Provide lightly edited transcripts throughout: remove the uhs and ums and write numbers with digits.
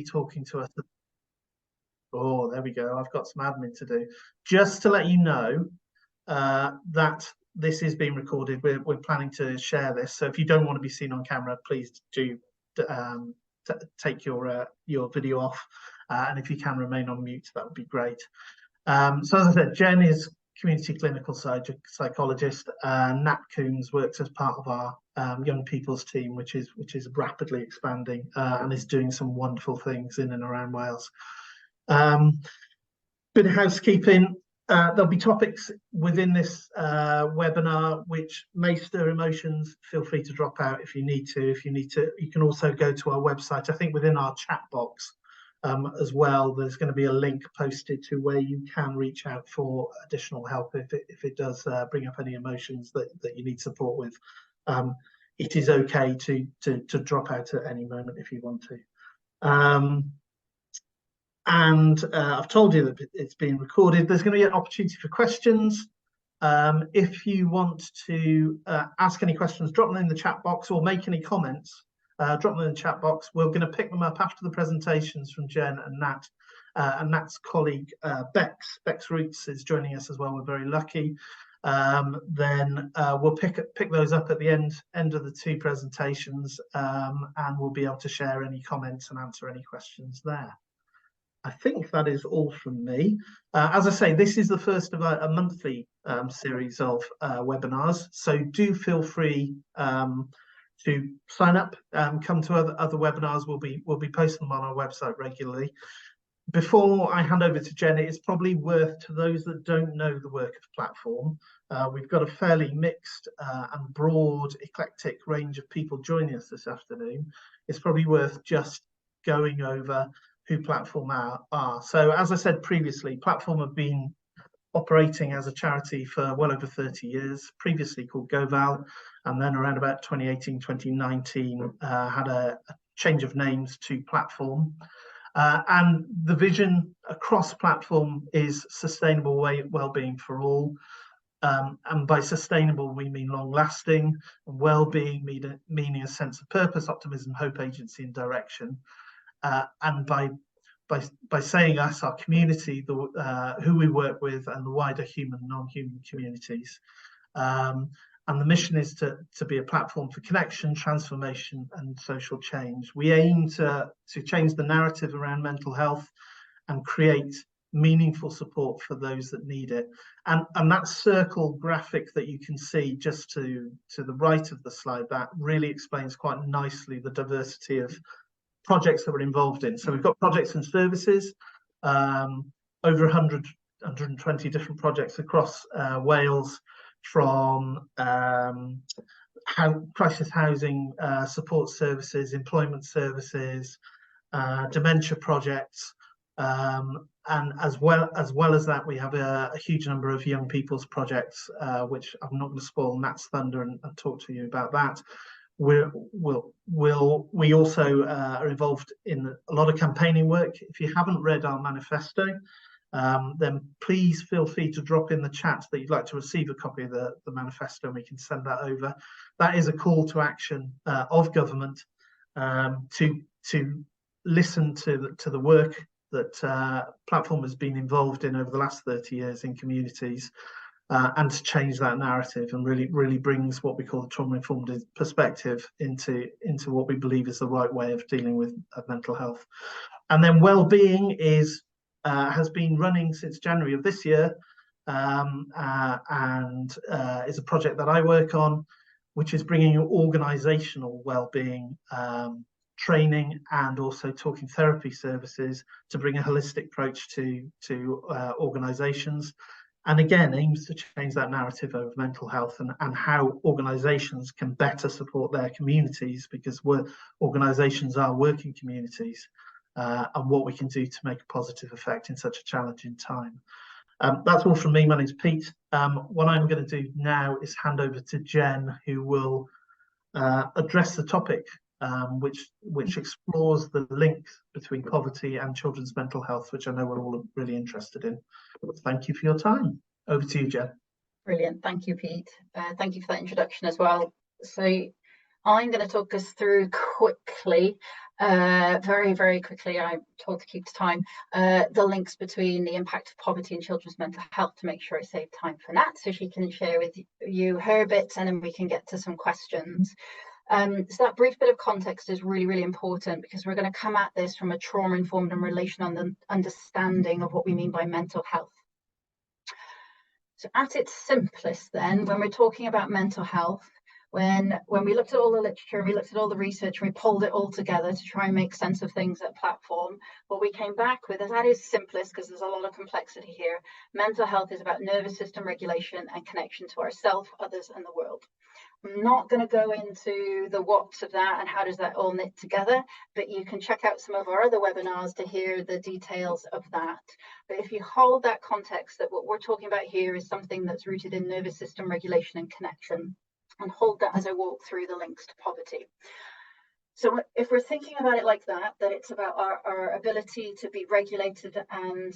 talking to us. Oh, there we go. I've got some admin to do. Just to let you know that this is being recorded. We're planning to share this. So if you don't want to be seen on camera, please do take your video off. And if you can remain on mute, that would be great. So as I said, Jen is community clinical psychologist. Nat Coombs works as part of our young people's team, which is rapidly expanding and is doing some wonderful things in and around Wales. Bit of housekeeping. There'll be topics within this webinar which may stir emotions. Feel free to drop out if you need to. You can also go to our website. I think within our chat box as well, there's going to be a link posted to where you can reach out for additional help if it does bring up any emotions that you need support with. It is okay to drop out at any moment if you want to. And I've told you that it's being recorded. There's going to be an opportunity for questions. If you want to ask any questions, drop them in the chat box or make any comments. Drop them in the chat box. We're going to pick them up after the presentations from Jen and Nat. And Nat's colleague, Bex Roots, is joining us as well. We're very lucky. Then we'll pick those up at the end of the two presentations, and we'll be able to share any comments and answer any questions there. I think that is all from me. As I say, this is the first of a monthly series of webinars, so do feel free to sign up, come to other webinars. We'll be posting them on our website regularly. Before I hand over to Jen, it's probably worth, to those that don't know the work of Platform, we've got a fairly mixed and broad, eclectic range of people joining us this afternoon. It's probably worth just going over who Platform are. So as I said previously, Platform have been operating as a charity for well over 30 years, previously called GoVal, and then around about 2018, 2019, had a change of names to Platform. And the vision across Platform is sustainable well-being for all. And by sustainable, we mean long-lasting, and well-being meaning a sense of purpose, optimism, hope, agency, and direction. And by saying us, our community, who we work with, and the wider human and non-human communities. And the mission is to be a platform for connection, transformation, and social change. We aim to change the narrative around mental health and create meaningful support for those that need it. And that circle graphic that you can see just to the right of the slide, that really explains quite nicely the diversity of projects that we're involved in. So we've got projects and services, over 120 different projects across Wales, from crisis housing support services, employment services, dementia projects, and as well as that, we have a huge number of young people's projects, which I'm not going to spoil Nat's thunder and talk to you about that. We also are involved in a lot of campaigning work. If you haven't read our manifesto, then please feel free to drop in the chat that you'd like to receive a copy of the manifesto, and we can send that over. That is a call to action of government to listen to the work that Platform has been involved in over the last 30 years in communities, and to change that narrative, and really brings what we call the trauma-informed perspective into what we believe is the right way of dealing with mental health. And then well-being has been running since January of this year, and is a project that I work on, which is bringing organisational well-being training and also talking therapy services to bring a holistic approach to organisations, and again aims to change that narrative of mental health and how organisations can better support their communities, because organisations are working communities, and what we can do to make a positive effect in such a challenging time. That's all from me. My name's Pete. What I'm going to do now is hand over to Jen, who will address the topic, which explores the link between poverty and children's mental health, which I know we're all really interested in. Thank you for your time. Over to you, Jen. Brilliant. Thank you, Pete. Thank you for that introduction as well. So I'm going to talk us through quickly Very, very quickly, I'm told to keep to time, the links between the impact of poverty and children's mental health, to make sure I save time for Nat so she can share with you her bits, and then we can get to some questions. So that brief bit of context is really, really important, because we're going to come at this from a trauma-informed and relational understanding of what we mean by mental health. So at its simplest then, when we're talking about mental health, when we looked at all the literature, we looked at all the research, and we pulled it all together to try and make sense of things at Platform, what we came back with is, at its simplest, because there's a lot of complexity here, mental health is about nervous system regulation and connection to ourselves, others, and the world. I'm not going to go into the what's of that and how does that all knit together, but you can check out some of our other webinars to hear the details of that. But if you hold that context, that what we're talking about here is something that's rooted in nervous system regulation and connection, and hold that as I walk through the links to poverty. So if we're thinking about it like that it's about our ability to be regulated and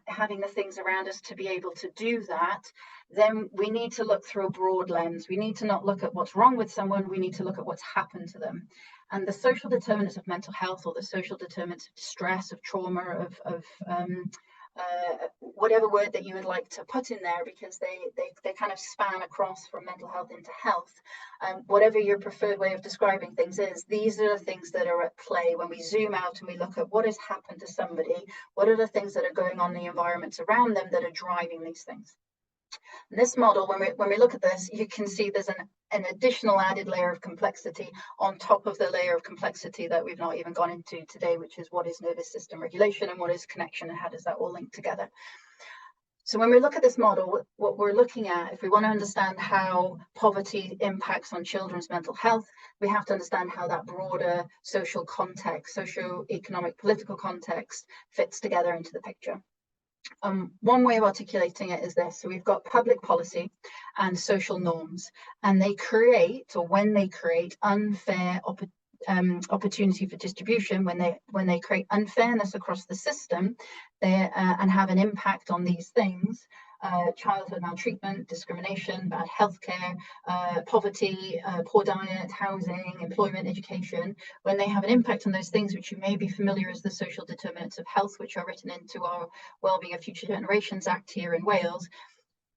having the things around us to be able to do that, then we need to look through a broad lens. We need to not look at what's wrong with someone, we need to look at what's happened to them. And the social determinants of mental health, or the social determinants of stress, of trauma, of whatever word that you would like to put in there, because they kind of span across from mental health into health. Whatever your preferred way of describing things is, these are the things that are at play when we zoom out and we look at what has happened to somebody, what are the things that are going on in the environments around them that are driving these things. And this model, when we look at this, you can see there's an additional added layer of complexity on top of the layer of complexity that we've not even gone into today, which is what is nervous system regulation and what is connection and how does that all link together. So when we look at this model, what we're looking at, if we want to understand how poverty impacts on children's mental health, we have to understand how that broader social context, socio-economic, political context fits together into the picture. One way of articulating it is this. So we've got public policy and social norms, and they create, or when they create, unfair opportunity for distribution, when they create unfairness across the system, and have an impact on these things, childhood maltreatment, discrimination, bad healthcare, poverty, poor diet, housing, employment, education, when they have an impact on those things, which you may be familiar as the social determinants of health, which are written into our Wellbeing of Future Generations Act here in Wales,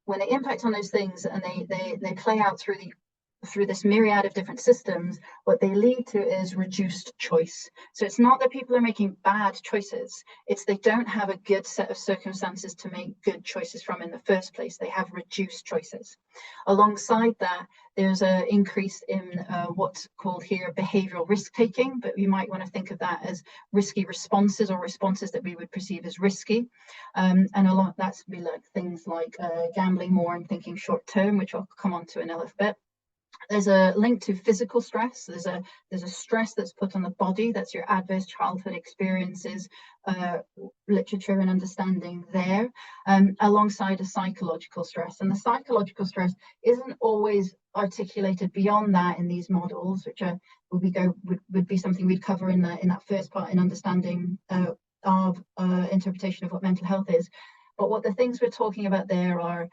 when they impact on those things and they play out through this myriad of different systems, what they lead to is reduced choice. So it's not that people are making bad choices, it's they don't have a good set of circumstances to make good choices from in the first place. They have reduced choices. Alongside that, there's an increase in what's called here behavioural risk-taking, but you might want to think of that as risky responses, or responses that we would perceive as risky. And a lot that's be like things like gambling more and thinking short-term, which I'll come on to in a little bit. There's a link to physical stress. There's a stress that's put on the body. That's your adverse childhood experiences, literature and understanding there, alongside a psychological stress. And the psychological stress isn't always articulated beyond that in these models, which would be something we'd cover in that first part, in understanding of interpretation of what mental health is. But what the things we're talking about there are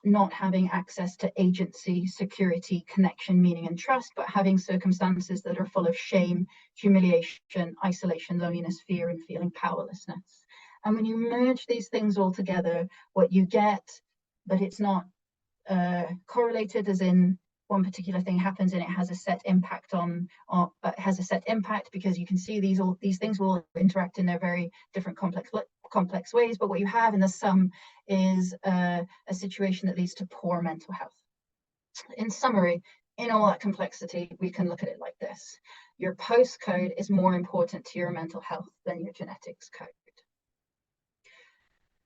not having access to agency, security, connection, meaning, and trust, but having circumstances that are full of shame, humiliation, isolation, loneliness, fear, and feeling powerlessness. And when you merge these things all together, what you get, but it's not correlated, as in one particular thing happens and it has a set impact has a set impact, because you can see these things will interact in their very different complex ways, but what you have in the sum is a situation that leads to poor mental health. In summary, in all that complexity, we can look at it like this. Your postcode is more important to your mental health than your genetics code.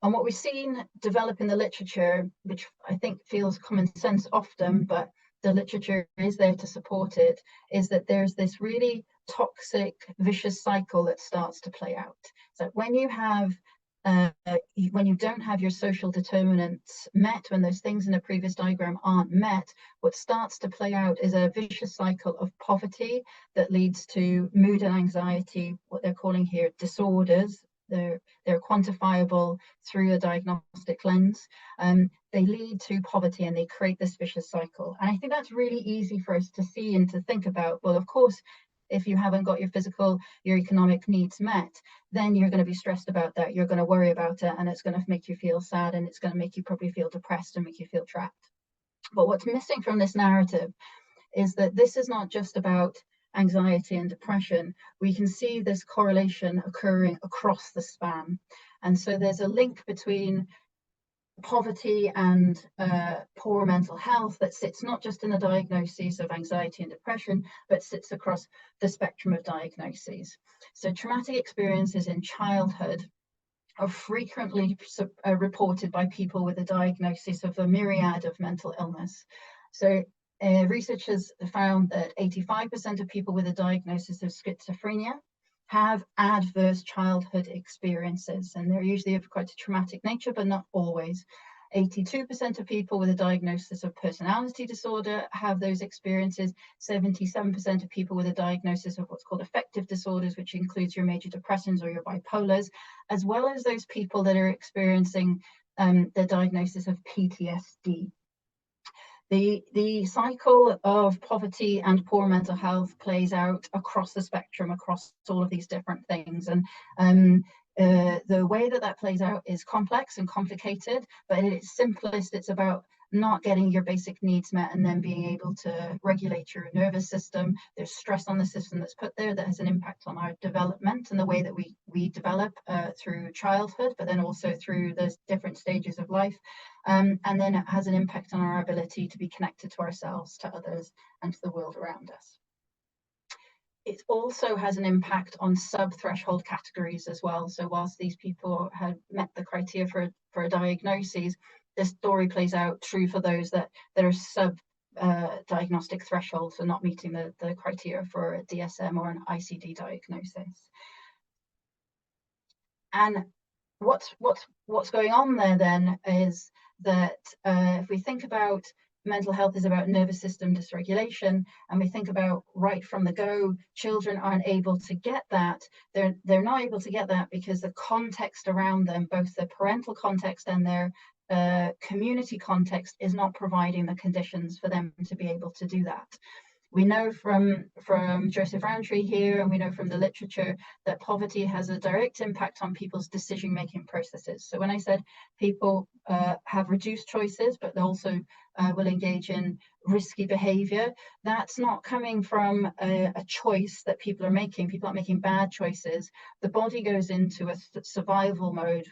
And what we've seen develop in the literature, which I think feels common sense often, but the literature is there to support it, is that there's this really toxic, vicious cycle that starts to play out. So when you don't have your social determinants met, when those things in the previous diagram aren't met, what starts to play out is a vicious cycle of poverty that leads to mood and anxiety, what they're calling here disorders. They're quantifiable through a diagnostic lens. They lead to poverty and they create this vicious cycle. And I think that's really easy for us to see and to think about. Well, of course, if you haven't got your physical, your economic needs met, then you're going to be stressed about that. You're going to worry about it, and it's going to make you feel sad, and it's going to make you probably feel depressed and make you feel trapped. But what's missing from this narrative is that this is not just about anxiety and depression. We can see this correlation occurring across the span. And so there's a link between poverty and poor mental health that sits not just in the diagnoses of anxiety and depression, but sits across the spectrum of diagnoses. So traumatic experiences in childhood are frequently reported by people with a diagnosis of a myriad of mental illness. So researchers found that 85% of people with a diagnosis of schizophrenia have adverse childhood experiences, and they're usually of quite a traumatic nature, but not always. 82% of people with a diagnosis of personality disorder have those experiences. 77% of people with a diagnosis of what's called affective disorders, which includes your major depressants or your bipolars, as well as those people that are experiencing the diagnosis of PTSD. The cycle of poverty and poor mental health plays out across the spectrum, across all of these different things. And the way that plays out is complex and complicated, but at its simplest, it's about not getting your basic needs met and then being able to regulate your nervous system. There's stress on the system that's put there that has an impact on our development and the way that we develop through childhood, but then also through the different stages of life. And then it has an impact on our ability to be connected to ourselves, to others, and to the world around us. It also has an impact on sub-threshold categories as well. So whilst these people had met the criteria for a diagnosis, this story plays out true for those that are sub-diagnostic thresholds and not meeting the criteria for a DSM or an ICD diagnosis. And what's going on there then is that if we think about mental health is about nervous system dysregulation, and we think about right from the go, children aren't able to get that. They're not able to get that because the context around them, both the parental context and their community context, is not providing the conditions for them to be able to do that. We know from Joseph Rowntree here, and we know from the literature, that poverty has a direct impact on people's decision-making processes. So when I said people have reduced choices, but they also will engage in risky behavior, that's not coming from a choice that people are making. People aren't making bad choices. The body goes into a survival mode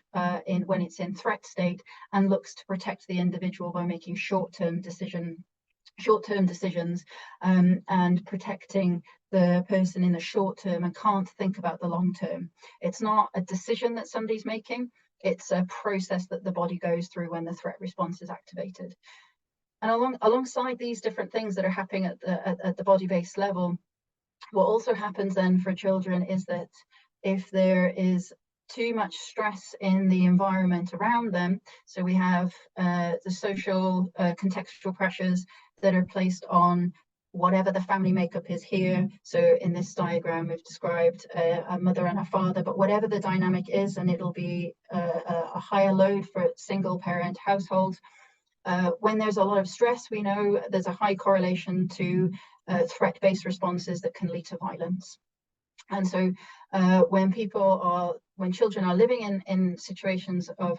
when it's in threat state, and looks to protect the individual by making short-term decisions and protecting the person in the short term, and can't think about the long term. It's not a decision that somebody's making, it's a process that the body goes through when the threat response is activated. And alongside these different things that are happening at the body-based level, what also happens then for children is that if there is too much stress in the environment around them, so we have the social contextual pressures that are placed on whatever the family makeup is here. So in this diagram, we've described a mother and a father, but whatever the dynamic is, and it'll be a higher load for single parent households. When there's a lot of stress, we know there's a high correlation to threat-based responses that can lead to violence. And so when children are living in situations of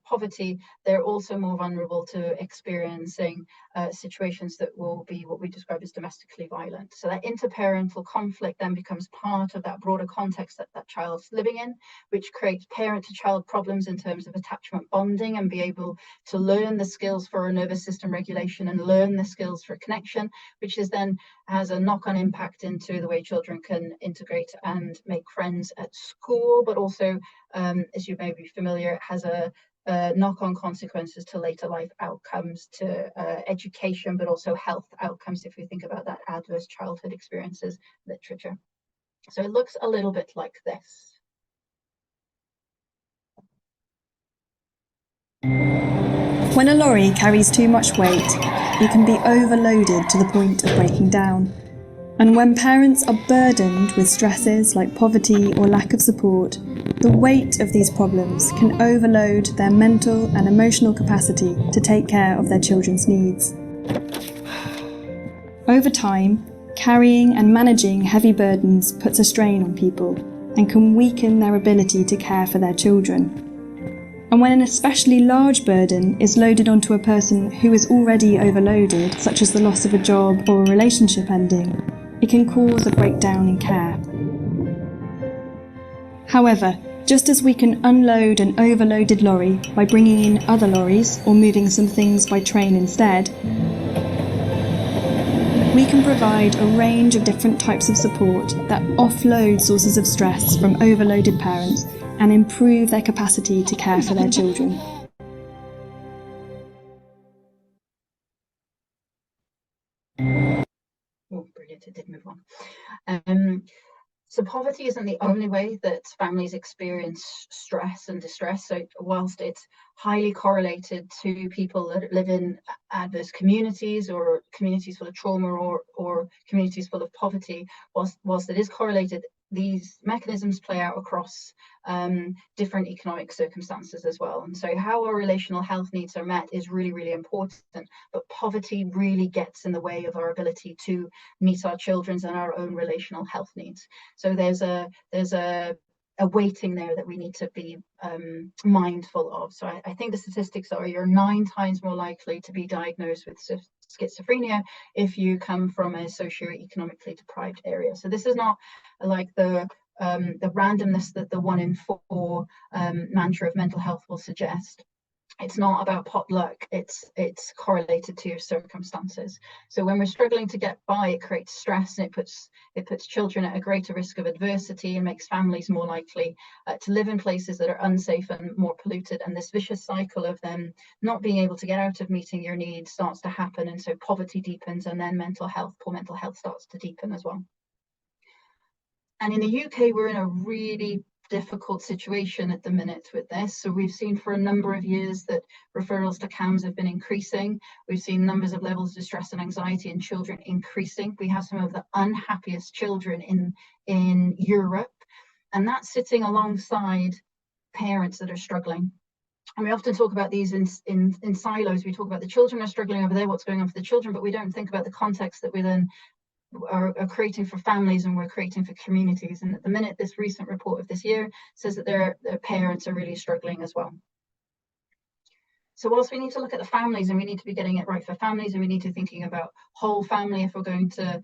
poverty, they're also more vulnerable to experiencing situations that will be what we describe as domestically violent. So that interparental conflict then becomes part of that broader context that child's living in, which creates parent-to-child problems in terms of attachment bonding, and be able to learn the skills for nervous system regulation and learn the skills for connection, which is then has a knock-on impact into the way children can integrate and make friends at school, but also, as you may be familiar, it has a knock-on consequences to later life outcomes, to education, but also health outcomes if we think about that adverse childhood experiences literature. So it looks a little bit like this. When a lorry carries too much weight, it can be overloaded to the point of breaking down. And when parents are burdened with stresses like poverty or lack of support, the weight of these problems can overload their mental and emotional capacity to take care of their children's needs. Over time, Carrying and managing heavy burdens puts a strain on people and can weaken their ability to care for their children. And when an especially large burden is loaded onto a person who is already overloaded, such as the loss of a job or a relationship ending, it can cause a breakdown in care. However, just as we can unload an overloaded lorry by bringing in other lorries or moving some things by train instead, we can provide a range of different types of support that offload sources of stress from overloaded parents and improve their capacity to care for their children. Oh, brilliant, it did move on. So poverty isn't the only way that families experience stress and distress. So whilst it's highly correlated to people that live in adverse communities or communities full of trauma or communities full of poverty, whilst it is correlated, these mechanisms play out across different economic circumstances as well. And so how our relational health needs are met is really, really important. But poverty really gets in the way of our ability to meet our children's and our own relational health needs. So there's a weighting there that we need to be mindful of. So I think the statistics are you're 9 times more likely to be diagnosed with schizophrenia if you come from a socioeconomically deprived area. So this is not like the randomness that the 1 in 4 mantra of mental health will suggest. It's not about pot luck, it's correlated to your circumstances. So when we're struggling to get by, it creates stress, and it puts children at a greater risk of adversity and makes families more likely to live in places that are unsafe and more polluted. And this vicious cycle of them not being able to get out of meeting your needs starts to happen, and so poverty deepens, and then poor mental health starts to deepen as well. And in the UK, we're in a really difficult situation at the minute with this. So we've seen for a number of years that referrals to CAMHS have been increasing. We've seen numbers of levels of distress and anxiety in children increasing. We have some of the unhappiest children in Europe, and that's sitting alongside parents that are struggling. And we often talk about these in silos. We talk about the children are struggling over there, what's going on for the children, but we don't think about the context that we then are creating for families and we're creating for communities. And at the minute, this recent report of this year says that their parents are really struggling as well. So whilst we need to look at the families and we need to be getting it right for families, and we need to be thinking about whole family if we're going to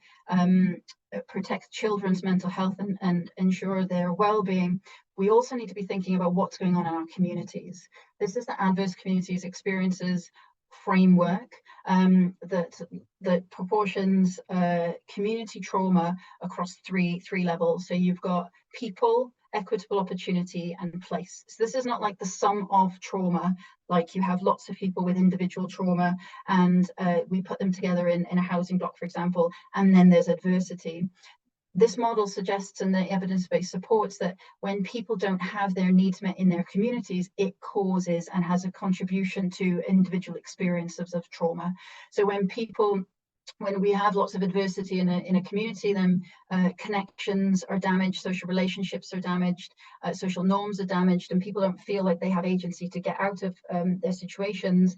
protect children's mental health and ensure their well-being, we also need to be thinking about what's going on in our communities. This is the Adverse Communities Experiences framework that proportions community trauma across three levels. So you've got people, equitable opportunity, and place. So this is not like the sum of trauma, like you have lots of people with individual trauma and we put them together in a housing block, for example, and then there's adversity. This model suggests, and the evidence base supports, that when people don't have their needs met in their communities, it causes and has a contribution to individual experiences of trauma. So when we have lots of adversity in a community, then connections are damaged, social relationships are damaged, social norms are damaged, and people don't feel like they have agency to get out of their situations.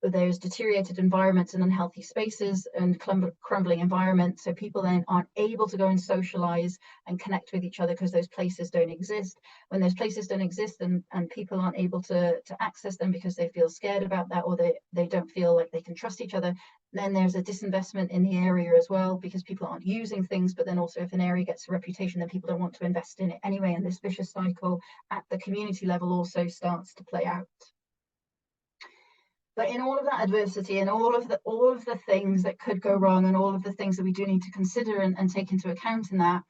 There's deteriorated environments and unhealthy spaces and crumbling environments. So people then aren't able to go and socialize and connect with each other because those places don't exist. When those places don't exist and people aren't able to access them because they feel scared about that, or they don't feel like they can trust each other, then there's a disinvestment in the area as well, because people aren't using things. But then also if an area gets a reputation, then people don't want to invest in it anyway. And this vicious cycle at the community level also starts to play out. But in all of that adversity and all of the things that could go wrong, and all of the things that we do need to consider and take into account in that,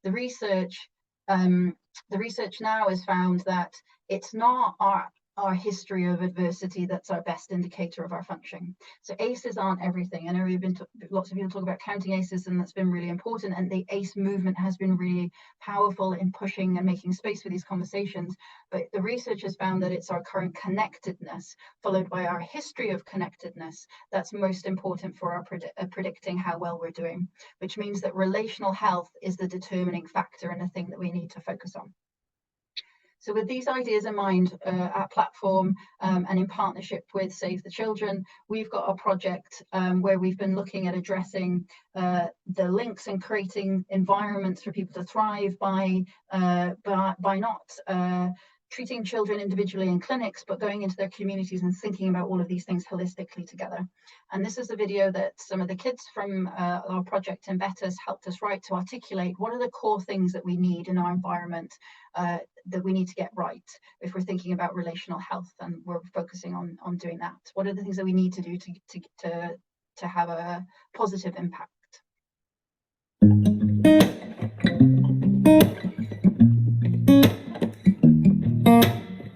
the research now has found that it's not our history of adversity that's our best indicator of our functioning. So ACEs aren't everything. I know lots of people talk about counting ACEs, and that's been really important, and the ACE movement has been really powerful in pushing and making space for these conversations. But the research has found that it's our current connectedness, followed by our history of connectedness, that's most important for our predicting how well we're doing, which means that relational health is the determining factor and a thing that we need to focus on. So with these ideas in mind, at Platform and in partnership with Save the Children, we've got a project where we've been looking at addressing the links and creating environments for people to thrive by not treating children individually in clinics, but going into their communities and thinking about all of these things holistically together. And this is a video that some of the kids from our project in Bettws helped us write to articulate what are the core things that we need in our environment that we need to get right if we're thinking about relational health, and we're focusing on doing that. What are the things that we need to do to have a positive impact?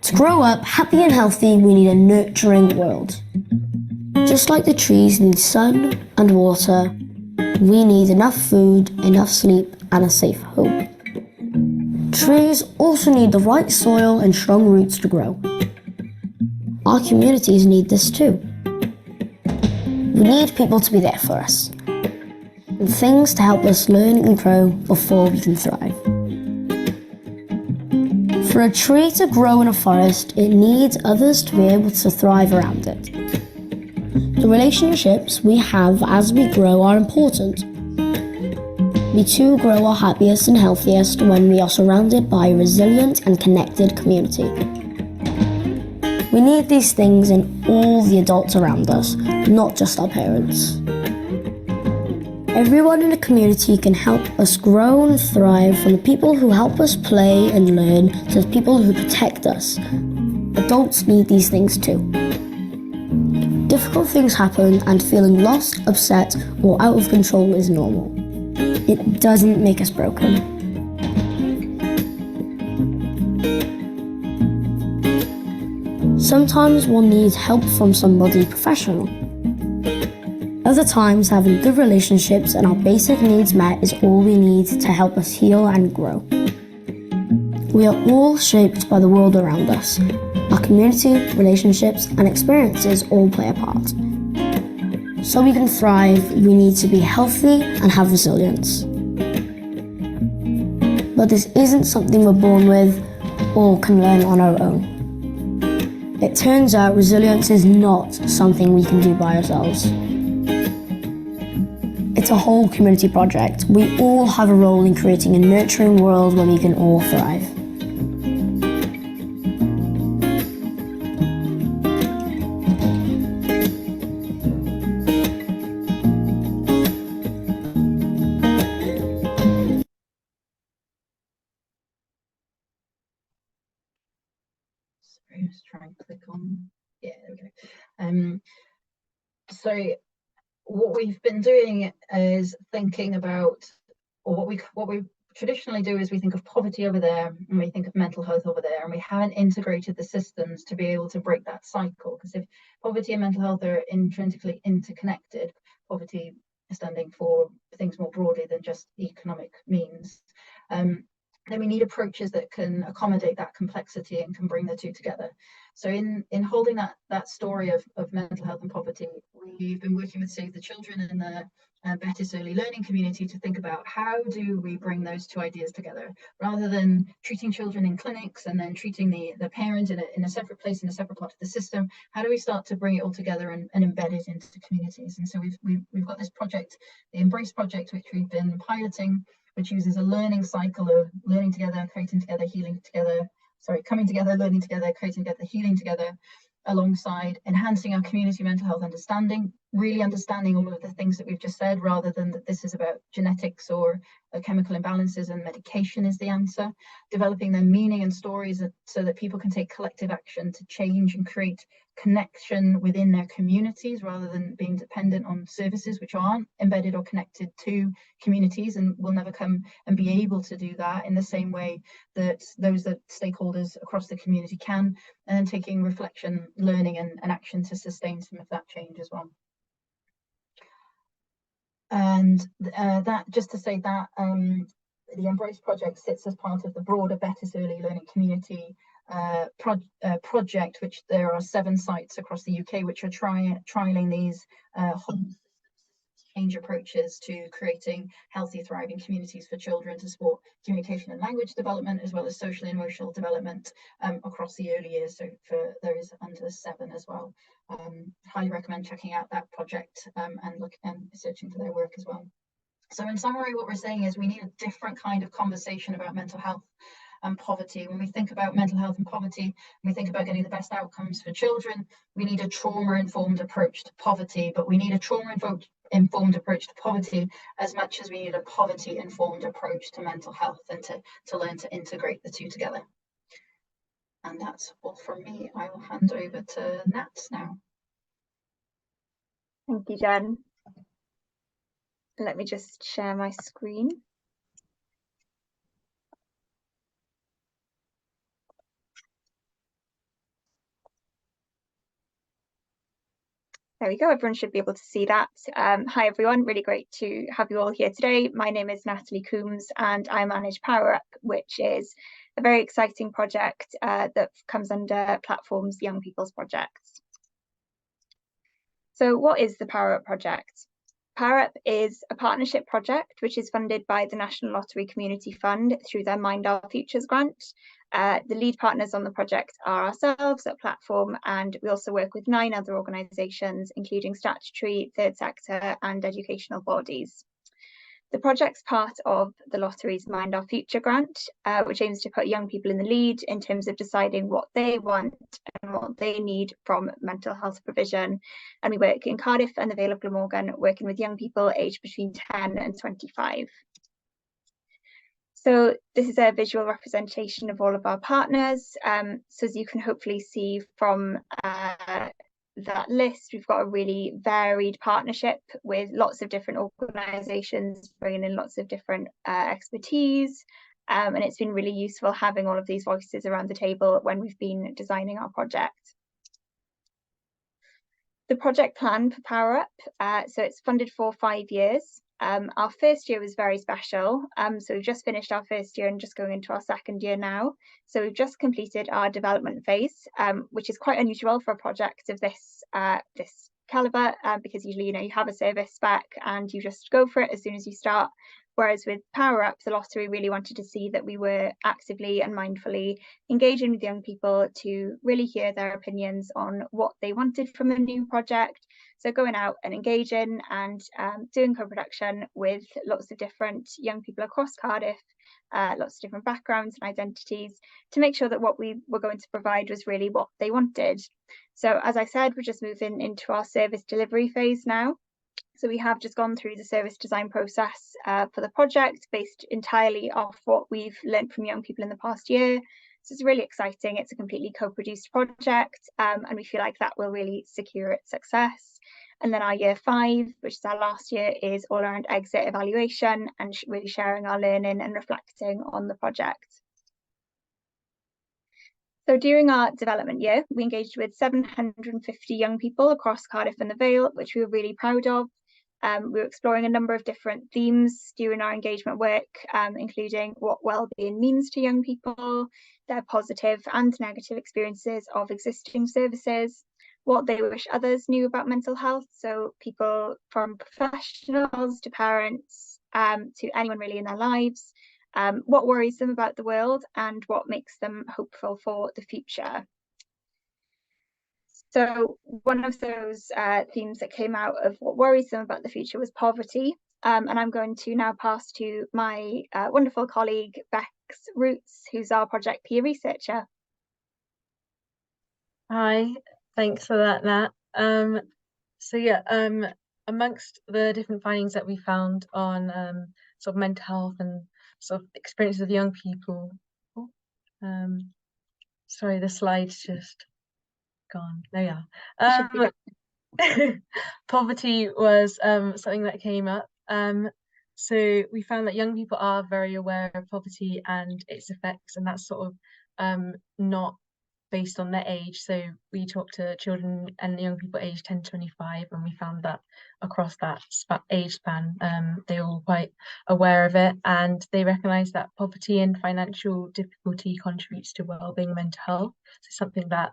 To grow up happy and healthy, we need a nurturing world. Just like the trees need sun and water, we need enough food, enough sleep, and a safe home. Trees also need the right soil and strong roots to grow. Our communities need this too. We need people to be there for us, and things to help us learn and grow before we can thrive. For a tree to grow in a forest, it needs others to be able to thrive around it. The relationships we have as we grow are important. We too grow our happiest and healthiest when we are surrounded by a resilient and connected community. We need these things in all the adults around us, not just our parents. Everyone in the community can help us grow and thrive, from the people who help us play and learn to the people who protect us. Adults need these things too. Difficult things happen, and feeling lost, upset, or out of control is normal. It doesn't make us broken. Sometimes one needs help from somebody professional. Other times, having good relationships and our basic needs met is all we need to help us heal and grow. We are all shaped by the world around us. Our community, relationships, and experiences all play a part. So we can thrive, we need to be healthy and have resilience. But this isn't something we're born with or can learn on our own. It turns out resilience is not something we can do by ourselves. It's a whole community project. We all have a role in creating a nurturing world where we can all thrive. Sorry, just trying to click on. Yeah, there we go. So what we've been doing is thinking about, or what we traditionally do is we think of poverty over there and we think of mental health over there, and we haven't integrated the systems to be able to break that cycle. Because if poverty and mental health are intrinsically interconnected, poverty standing for things more broadly than just economic means, then we need approaches that can accommodate that complexity and can bring the two together. So in holding that story of mental health and poverty, we've been working with Save the Children and the Bettws early learning community to think about how do we bring those two ideas together, rather than treating children in clinics and then treating the parent in a separate place, in a separate part of the system. How do we start to bring it all together and embed it into communities? And so we've got this project, the Embrace project, which we've been piloting, which uses a learning cycle of learning together, creating together, healing together, coming together, learning together, creating together, healing together, alongside enhancing our community mental health understanding, really understanding all of the things that we've just said, rather than that this is about genetics or chemical imbalances and medication is the answer. Developing their meaning and stories so that people can take collective action to change and create connection within their communities, rather than being dependent on services which aren't embedded or connected to communities and will never come and be able to do that in the same way that those stakeholders across the community can, and then taking reflection, learning and action to sustain some of that change as well. And that, just to say that the Embrace project sits as part of the broader Bettws early learning community project, which there are 7 sites across the UK which are trialing these change approaches to creating healthy, thriving communities for children to support communication and language development, as well as social and emotional development across the early years, so for those under 7 as well. Highly recommend checking out that project and searching for their work as well. So in summary, what we're saying is we need a different kind of conversation about mental health and poverty. When we think about mental health and poverty, when we think about getting the best outcomes for children, we need a trauma-informed approach to poverty, but we need a trauma-informed approach to poverty as much as we need a poverty-informed approach to mental health, and to learn to integrate the two together. And that's all from me. I will hand over to Nat now. Thank you, Jen. Let me just share my screen. There we go, everyone should be able to see that. Hi everyone, really great to have you all here today. My name is Natalie Coombs and I manage Power Up, which is a very exciting project that comes under Platform's Young People's Projects. So what is the Power Up project? Power Up is a partnership project which is funded by the National Lottery Community Fund through their Mind Our Futures grant. The lead partners on the project are ourselves at Platform, and we also work with 9 other organisations, including statutory, third sector and educational bodies. The project's part of the lottery's Mind Our Future grant, which aims to put young people in the lead in terms of deciding what they want and what they need from mental health provision. And we work in Cardiff and the Vale of Glamorgan, working with young people aged between 10 and 25. So this is a visual representation of all of our partners. So as you can hopefully see from that list, we've got a really varied partnership with lots of different organisations bringing in lots of different expertise, and it's been really useful having all of these voices around the table when we've been designing our project. The project plan for Power Up, so it's funded for 5 years. Our first year was very special, so we've just finished our first year and just going into our second year now. So we've just completed our development phase, which is quite unusual for a project of this calibre, because usually, you have a service spec and you just go for it as soon as you start. Whereas with Power Up, the lottery really wanted to see that we were actively and mindfully engaging with young people to really hear their opinions on what they wanted from a new project. So going out and engaging and doing co-production with lots of different young people across Cardiff, lots of different backgrounds and identities, to make sure that what we were going to provide was really what they wanted. So as I said, we're just moving into our service delivery phase now. So we have just gone through the service design process for the project based entirely off what we've learned from young people in the past year. So it's really exciting. It's a completely co-produced project, and we feel like that will really secure its success. And then our year 5, which is our last year, is all around exit evaluation and really sharing our learning and reflecting on the project. So during our development year, we engaged with 750 young people across Cardiff and the Vale, which we were really proud of. We were exploring a number of different themes during our engagement work, including what wellbeing means to young people, their positive and negative experiences of existing services, what they wish others knew about mental health, so people from professionals to parents, to anyone really in their lives, what worries them about the world and what makes them hopeful for the future. So one of those themes that came out of what worries them about the future was poverty. And I'm going to now pass to my wonderful colleague, Bex Roots, who's our project peer researcher. Hi, thanks for that, Nat. So yeah, amongst the different findings that we found on sort of mental health and sort of experiences of young people. Sorry, the slide's just gone. There we are. Poverty was something that came up. So we found that young people are very aware of poverty and its effects, and that's sort of not based on their age. So we talked to children and young people aged 10 to 25, and we found that across that age span, they were all quite aware of it, and they recognise that poverty and financial difficulty contributes to wellbeing and mental health. So something that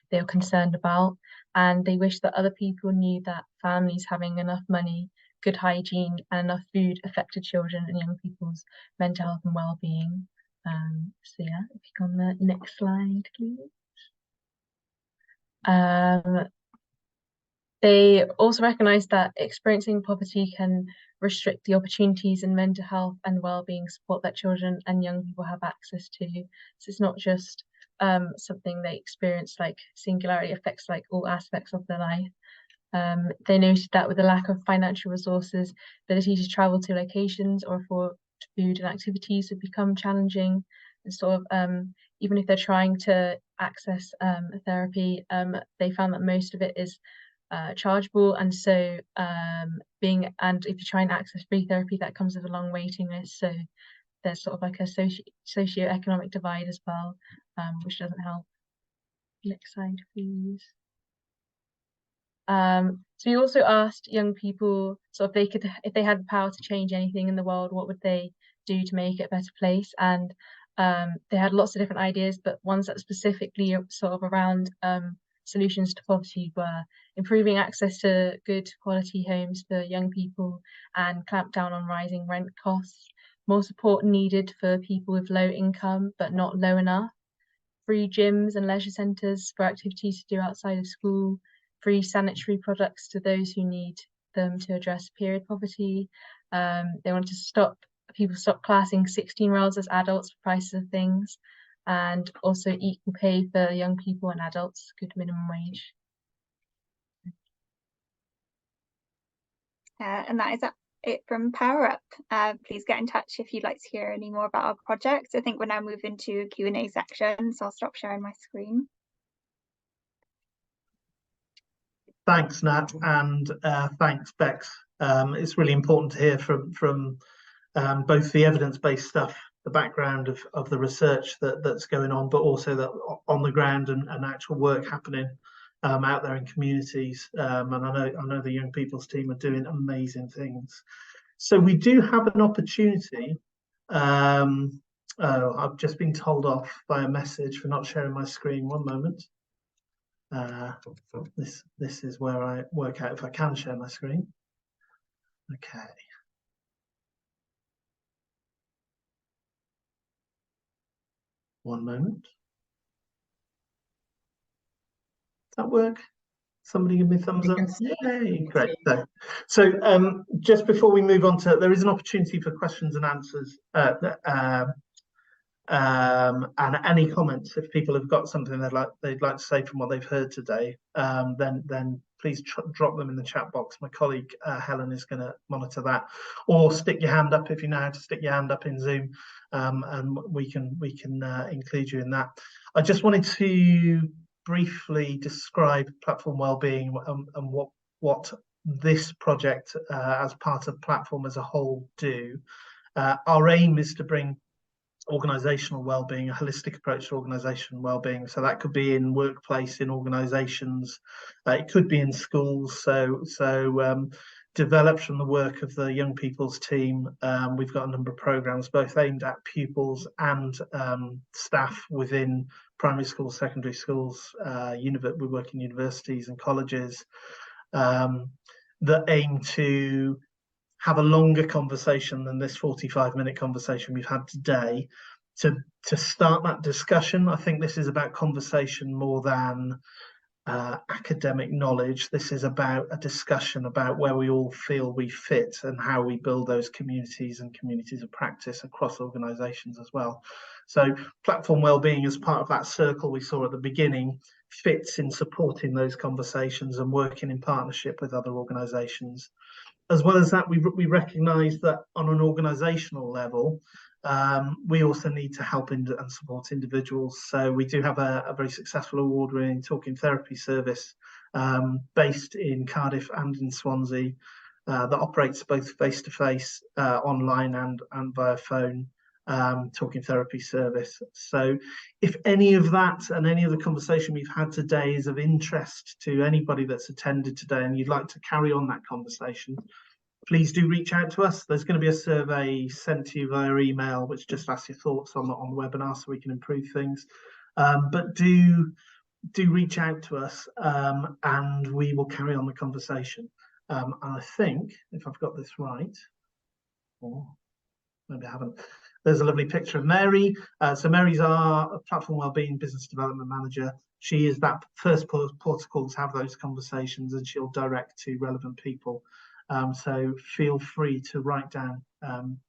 they were concerned about, and they wish that other people knew that families having enough money good hygiene and enough food affected children and young people's mental health and well-being. So yeah, if you go on the next slide, please. They also recognise that experiencing poverty can restrict the opportunities in mental health and well-being support that children and young people have access to. So it's not just something they experience, like singularity affects like all aspects of their life. They noted that with the lack of financial resources, the ability to travel to locations or afford food and activities would become challenging. And sort of even if they're trying to access therapy, they found that most of it is chargeable, and so if you try and access free therapy, that comes with a long waiting list. So there's sort of like a socio-economic divide as well, which doesn't help. Next slide, please. So we also asked young people, so if they had the power to change anything in the world, what would they do to make it a better place? And they had lots of different ideas, but ones that specifically sort of around solutions to poverty were improving access to good quality homes for young people and clamp down on rising rent costs, more support needed for people with low income but not low enough, free gyms and leisure centres for activities to do outside of school, free sanitary products to those who need them to address period poverty. They wanted to people stop classing 16-year-olds as adults for prices of things, and also equal pay for young people and adults, good minimum wage. And that is it from Power Up. Please get in touch if you'd like to hear any more about our project. I think we're now moving to a Q&A section, so I'll stop sharing my screen. Thanks, Nat, and thanks, Bex. It's really important to hear from both the evidence-based stuff, the background of the research that's going on, but also that on the ground and actual work happening out there in communities. And I know the young people's team are doing amazing things. So we do have an opportunity. I've just been told off by a message for not sharing my screen. One moment. This is where I work out if I can share my screen. Okay. One moment. Does that work? Somebody give me a thumbs up. Yay, great. So just before we move on to, there is an opportunity for questions and answers and any comments. If people have got something they'd like to say from what they've heard today, then please drop them in the chat box. My colleague Helen is going to monitor that, or stick your hand up if you know how to stick your hand up in Zoom, and we can include you in that. I just wanted to briefly describe platform wellbeing and what this project as part of Platform as a whole do. Our aim is to bring organizational well-being, a holistic approach to organizational well-being. So that could be in workplace, in organizations, it could be in schools. So developed from the work of the young people's team. We've got a number of programs both aimed at pupils and staff within primary schools, secondary schools. We work in universities and colleges that aim to have a longer conversation than this 45-minute conversation we've had today to start that discussion. I think this is about conversation more than academic knowledge. This is about a discussion about where we all feel we fit and how we build those communities and communities of practice across organizations as well. So platform wellbeing, as part of that circle we saw at the beginning, fits in supporting those conversations and working in partnership with other organizations. As well as that, we recognise that on an organisational level, we also need to help and support individuals. So we do have a very successful award-winning talking therapy service based in Cardiff and in Swansea that operates both face-to-face, online and via phone talking therapy service. So if any of that and any of the conversation we've had today is of interest to anybody that's attended today and you'd like to carry on that conversation, please do reach out to us. There's going to be a survey sent to you via email which just asks your thoughts on the webinar so we can improve things. But do reach out to us and we will carry on the conversation. And I think, if I've got this right, or maybe I haven't, there's a lovely picture of Mary. So Mary's our Platform Wellbeing Business Development Manager. She is that first port of call to have those conversations, and she'll direct to relevant people. So feel free to write down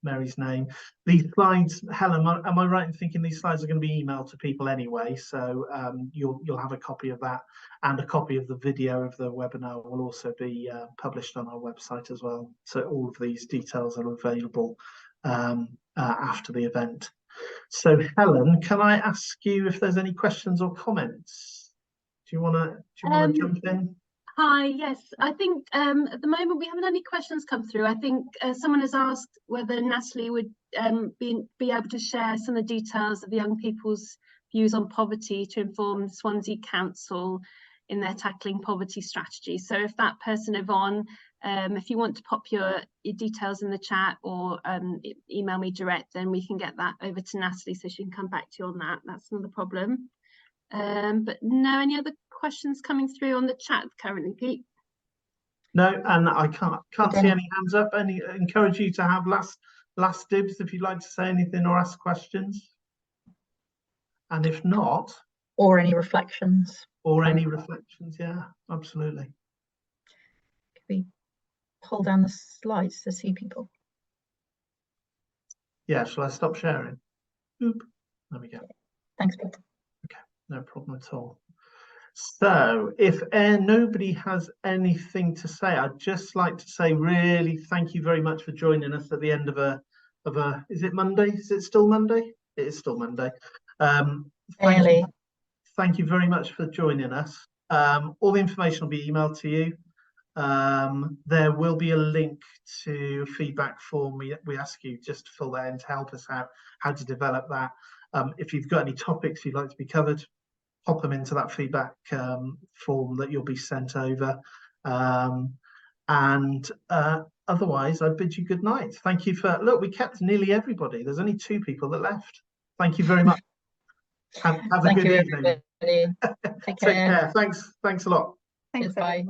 Mary's name. These slides, Helen, am I right in thinking these slides are going to be emailed to people anyway? So you'll have a copy of that, and a copy of the video of the webinar will also be published on our website as well. So all of these details are available after the event. So Helen, can I ask you if there's any questions or comments? Do you want to jump in? Hi, yes. I think at the moment we haven't had any questions come through. I think someone has asked whether Natalie would be able to share some of the details of the young people's views on poverty to inform Swansea Council in their tackling poverty strategy. So if that person, Yvonne, if you want to pop your details in the chat or email me direct, then we can get that over to Natalie so she can come back to you on that. That's not a problem. But no, any other questions coming through on the chat currently, Pete? No, and I can't see any hands up. Encourage you to have last dibs if you'd like to say anything or ask questions. And if not, or any reflections. Yeah, absolutely. Can we pull down the slides to see people? Yeah, shall I stop sharing? Oop. There we go. Thanks, Peter. Okay, no problem at all. So if nobody has anything to say, I'd just like to say really thank you very much for joining us at the end of a is it Monday? Is it still Monday? It is still Monday. Thank you very much for joining us. All the information will be emailed to you. There will be a link to a feedback form. We ask you just to fill that in to help us out how to develop that. If you've got any topics you'd like to be covered, pop them into that feedback form that you'll be sent over. Otherwise, I bid you good night. Thank you for, look, we kept nearly everybody. There's only 2 people that left. Thank you very much. Have a good evening. Take care. Take care. Thanks a lot. Thanks. Bye.